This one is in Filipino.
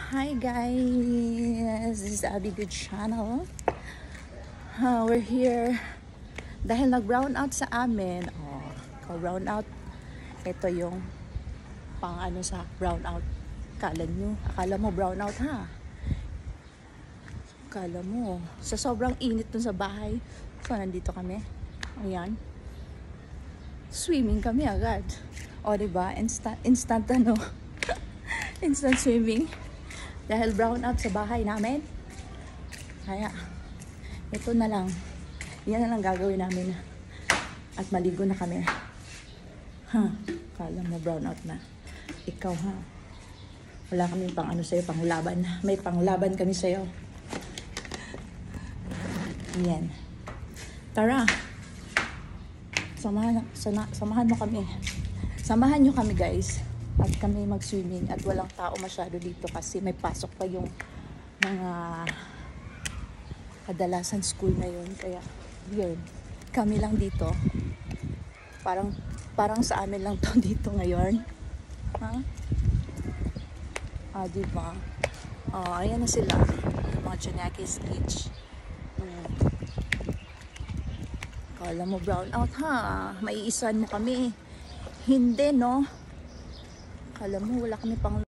Hi guys, this is Abby Good Channel. We're here dahil nag-brown out sa amin. Brown out. Ito yung pang ano sa brown out. Akala mo brown out ha? Akala mo. Sa sobrang init dun sa bahay. So nandito kami. Ayan. Swimming kami agad. O diba? Instant ano? Instant swimming. Dahil brown out sa bahay namin. Kaya, ito na lang. Yan na lang gagawin namin. At maligo na kami. Kala mo brown out na. Ikaw ha. Wala kami pang ano sa'yo, pang laban. May pang laban kami sa'yo. Yan. Tara. Samahan mo kami. Samahan nyo kami guys. At kami mag-swimming at walang tao masyado dito kasi may pasok pa yung mga kadalasan school na yun. Kaya yun, kami lang dito. Parang sa amin lang to dito ngayon. Diba? Ayan na sila. Yung mga Janakis Beach. Kala mo brown out ha? Maiisan mo kami. Hindi no? Alam mo, wala kami pang